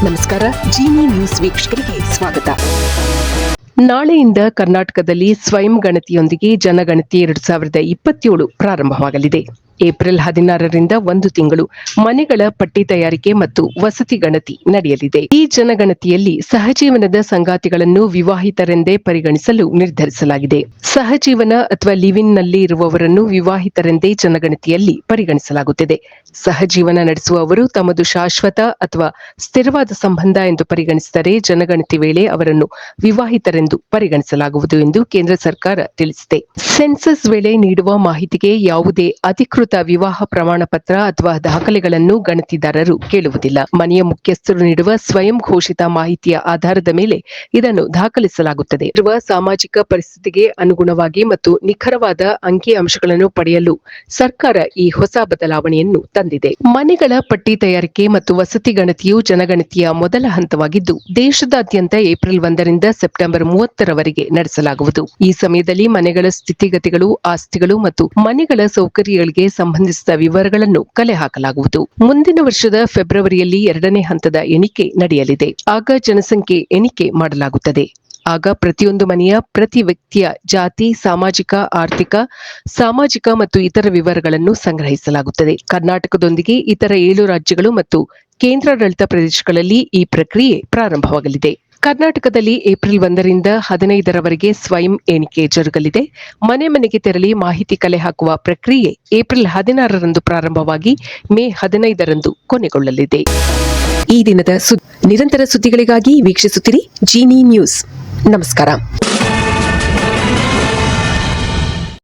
ನಮಸ್ಕಾರ. ಜಿನಿ ನ್ಯೂಸ್ ವೀಕ್ಷಕರಿಗೆ ಸ್ವಾಗತ. ನಾಳೆಯಿಂದ ಕರ್ನಾಟಕದಲ್ಲಿ ಸ್ವಯಂ ಗಣತಿಯೊಂದಿಗೆ ಜನಗಣತಿ 2027 ಪ್ರಾರಂಭವಾಗಲಿದೆ. ಏಪ್ರಿಲ್ 16ರಿಂದ 1 ತಿಂಗಳು ಮನೆಗಳ ಪಟ್ಟಿ ತಯಾರಿಕೆ ಮತ್ತು ವಸತಿ ಗಣತಿ ನಡೆಯಲಿದೆ. ಈ ಜನಗಣತಿಯಲ್ಲಿ ಸಹಜೀವನದ ಸಂಗಾತಿಗಳನ್ನು ವಿವಾಹಿತರೆಂದೇ ಪರಿಗಣಿಸಲು ನಿರ್ಧರಿಸಲಾಗಿದೆ. ಸಹಜೀವನ ಅಥವಾ ಲಿವ್ ಇನ್ ನಲ್ಲಿ ಇರುವವರನ್ನು ವಿವಾಹಿತರೆಂದೇ ಜನಗಣತಿಯಲ್ಲಿ ಪರಿಗಣಿಸಲಾಗುತ್ತದೆ. ಸಹಜೀವನ ನಡೆಸುವವರು ತಮ್ಮದು ಶಾಶ್ವತ ಅಥವಾ ಸ್ಥಿರವಾದ ಸಂಬಂಧ ಎಂದು ಪರಿಗಣಿಸಿದರೆ ಜನಗಣತಿ ವೇಳೆ ಅವರನ್ನು ವಿವಾಹಿತರೆಂದು ಪರಿಗಣಿಸಲಾಗುವುದು ಎಂದು ಕೇಂದ್ರ ಸರ್ಕಾರ ತಿಳಿಸಿದೆ. ಸೆನ್ಸಸ್ ವೇಳೆ ನೀಡುವ ಮಾಹಿತಿಗೆ ಯಾವುದೇ ಅಧಿಕೃತ ವಿವಾಹ ಪ್ರಮಾಣ ಪತ್ರ ಅಥವಾ ದಾಖಲೆಗಳನ್ನು ಗಣತಿದಾರರು ಕೇಳುವುದಿಲ್ಲ. ಮನೆಯ ಮುಖ್ಯಸ್ಥರು ನೀಡುವ ಸ್ವಯಂ ಘೋಷಿತ ಮಾಹಿತಿಯ ಆಧಾರದ ಮೇಲೆ ಇದನ್ನು ದಾಖಲಿಸಲಾಗುತ್ತದೆ. ಇರುವ ಸಾಮಾಜಿಕ ಪರಿಸ್ಥಿತಿಗೆ ಅನುಗುಣವಾಗಿ ಮತ್ತು ನಿಖರವಾದ ಅಂಕಿ ಅಂಶಗಳನ್ನು ಪಡೆಯಲು ಸರ್ಕಾರ ಈ ಹೊಸ ಬದಲಾವಣೆಯನ್ನು ತಂದಿದೆ. ಮನೆಗಳ ಪಟ್ಟಿ ತಯಾರಿಕೆ ಮತ್ತು ವಸತಿ ಗಣತಿಯು ಜನಗಣತಿಯ ಮೊದಲ ಹಂತವಾಗಿದ್ದು, ದೇಶದಾದ್ಯಂತ ಏಪ್ರಿಲ್ 1ರಿಂದ ಸೆಪ್ಟೆಂಬರ್ 30ರವರೆಗೆ ನಡೆಸಲಾಗುವುದು. ಈ ಸಮಯದಲ್ಲಿ ಮನೆಗಳ ಸ್ಥಿತಿಗತಿಗಳು, ಆಸ್ತಿಗಳು ಮತ್ತು ಮನೆಗಳ ಸೌಕರ್ಯಗಳಿಗೆ ಸಂಬಂಧಿಸಿದ ವಿವರಗಳನ್ನು ಕಲೆ ಹಾಕಲಾಗುವುದು. ಮುಂದಿನ ವರ್ಷದ ಫೆಬ್ರವರಿಯಲ್ಲಿ 2ನೇ ಹಂತದ ಎಣಿಕೆ ನಡೆಯಲಿದೆ. ಆಗ ಜನಸಂಖ್ಯೆ ಎಣಿಕೆ ಮಾಡಲಾಗುತ್ತದೆ. ಆಗ ಪ್ರತಿಯೊಂದು ಮನೆಯ ಪ್ರತಿ ವ್ಯಕ್ತಿಯ ಜಾತಿ, ಸಾಮಾಜಿಕ ಮತ್ತು ಇತರ ವಿವರಗಳನ್ನು ಸಂಗ್ರಹಿಸಲಾಗುತ್ತದೆ. ಕರ್ನಾಟಕದೊಂದಿಗೆ ಇತರ 7 ರಾಜ್ಯಗಳು ಮತ್ತು ಕೇಂದ್ರಾಡಳಿತ ಪ್ರದೇಶಗಳಲ್ಲಿ ಈ ಪ್ರಕ್ರಿಯೆ ಪ್ರಾರಂಭವಾಗಲಿದೆ. ಕರ್ನಾಟಕದಲ್ಲಿ ಏಪ್ರಿಲ್ 1ರಿಂದ 15ರವರೆಗೆ ಸ್ವಯಂ ಎಣಿಕೆ ಜರುಗಲಿದೆ. ಮನೆ ಮನೆಗೆ ತೆರಳಿ ಮಾಹಿತಿ ಕಲೆ ಹಾಕುವ ಪ್ರಕ್ರಿಯೆ ಏಪ್ರಿಲ್ 16ರಂದು ಪ್ರಾರಂಭವಾಗಿ ಮೇ 15ರಂದು ಕೊನೆಗೊಳ್ಳಲಿದೆ. ಈ ದಿನದ ನಿರಂತರ ಸುದ್ದಿಗಳಿಗಾಗಿ ವೀಕ್ಷಿಸುತ್ತಿರಿ ಜಿನಿ ನ್ಯೂಸ್. ನಮಸ್ಕಾರ.